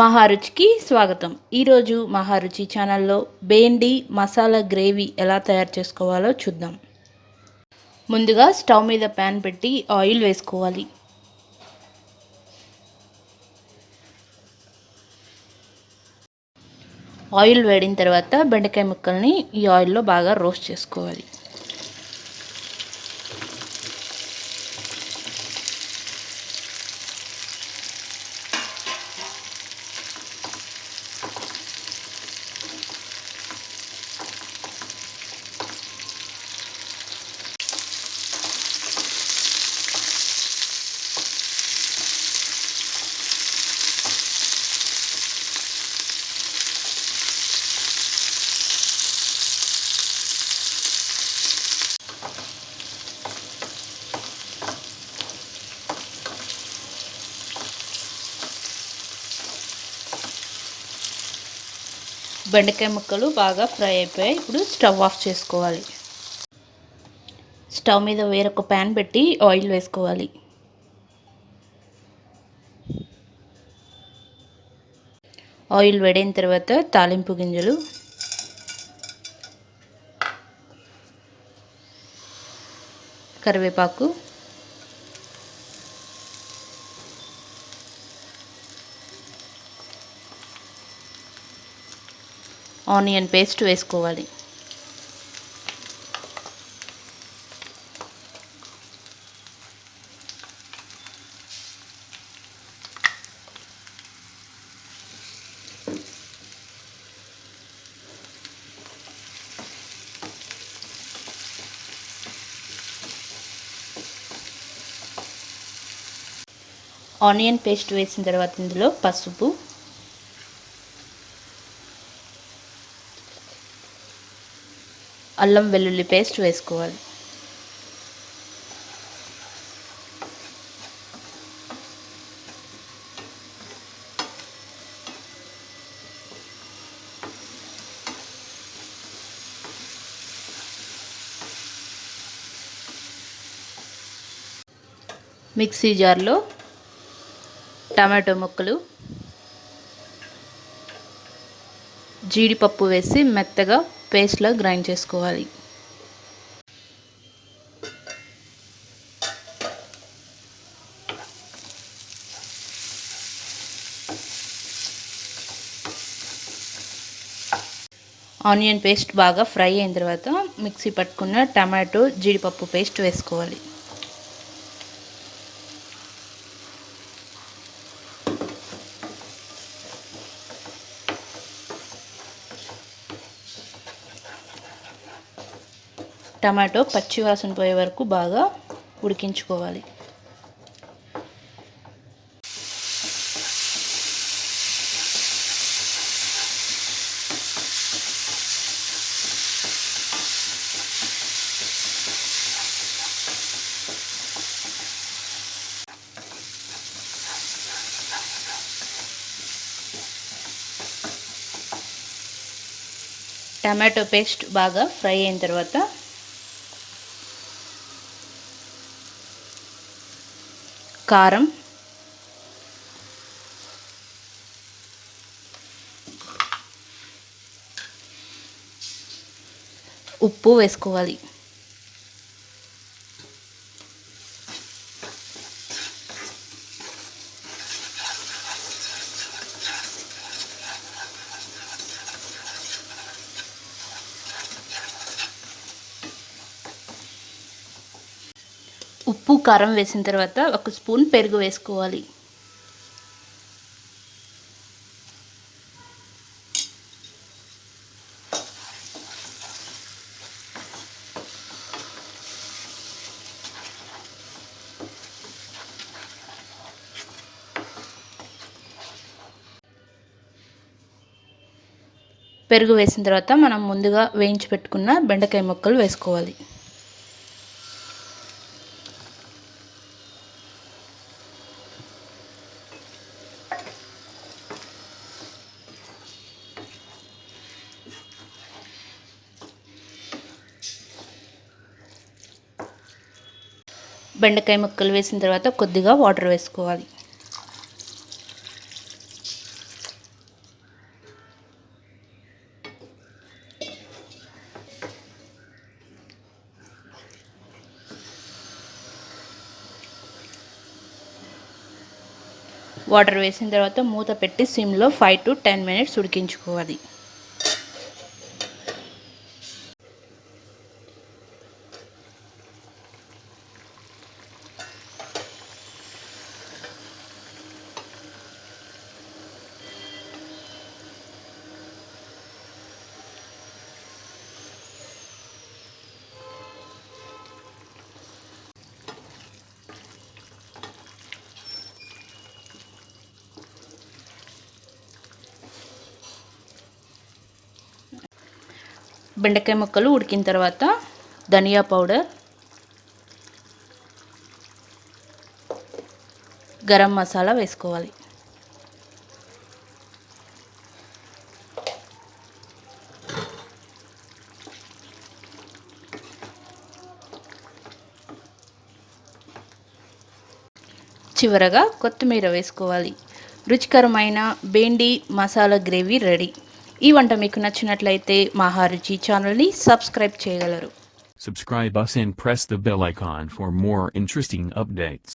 మహారుచికి స్వాగతం. ఈరోజు మహారుచి ఛానల్లో బెండి మసాలా గ్రేవీ ఎలా తయారు చేసుకోవాలో చూద్దాం. ముందుగా స్టవ్ మీద ప్యాన్ పెట్టి ఆయిల్ వేసుకోవాలి. ఆయిల్ వేడిన తర్వాత బెండకాయ ముక్కల్ని ఈ ఆయిల్లో బాగా రోస్ట్ చేసుకోవాలి. బెండకాయ ముక్కలు బాగా ఫ్రై అయిపోయాయి. ఇప్పుడు స్టవ్ ఆఫ్ చేసుకోవాలి. స్టవ్ మీద వేరొక ప్యాన్ పెట్టి ఆయిల్ వేసుకోవాలి. ఆయిల్ వేడైన తర్వాత తాలింపు గింజలు, కరివేపాకు, ఆనియన్ పేస్ట్ వేసుకోవాలి. ఆనియన్ పేస్ట్ వేసిన తర్వాత ఇందులో పసుపు, అల్లం వెల్లుల్లి పేస్ట్ వేసుకోవాలి. మిక్సీ జార్లో టమాటో ముక్కలు, జీడిపప్పు వేసి మెత్తగా పేస్ట్లా గ్రైండ్ చేసుకోవాలి. ఆనియన్ పేస్ట్ బాగా ఫ్రై అయిన తర్వాత మిక్సీ పట్టుకున్న టమాటో జీడిపప్పు పేస్ట్ వేసుకోవాలి. టమాటో పచ్చివాసన పోయే వరకు బాగా ఉడికించుకోవాలి. టమాటో పేస్ట్ బాగా ఫ్రై అయిన తర్వాత కారం, ఉప్పు వేసుకోవాలి. ఉప్పు కారం వేసిన తర్వాత 1 స్పూన్ పెరుగు వేసుకోవాలి. పెరుగు వేసిన తర్వాత మనం ముందుగా వేయించి పెట్టుకున్న బెండకాయ ముక్కలు వేసుకోవాలి. బెండకాయ ముక్కలు వేసిన తర్వాత కొద్దిగా వాటర్ వేసుకోవాలి. వాటర్ వేసిన తర్వాత మూత పెట్టి సిమ్లో 5 to 10 minutes ఉడికించుకోవాలి. బెండకాయ ముక్కలు ఉడికిన తర్వాత ధనియా పౌడర్, గరం మసాలా వేసుకోవాలి. చివరగా కొత్తిమీర వేసుకోవాలి. రుచికరమైన బెండి మసాలా గ్రేవీ రెడీ. ఈ వంట మీకు నచ్చినట్లయితే మహా రుచి ఛానల్ని సబ్స్క్రైబ్ చేయగలరు. Subscribe us and press the bell icon for more interesting updates.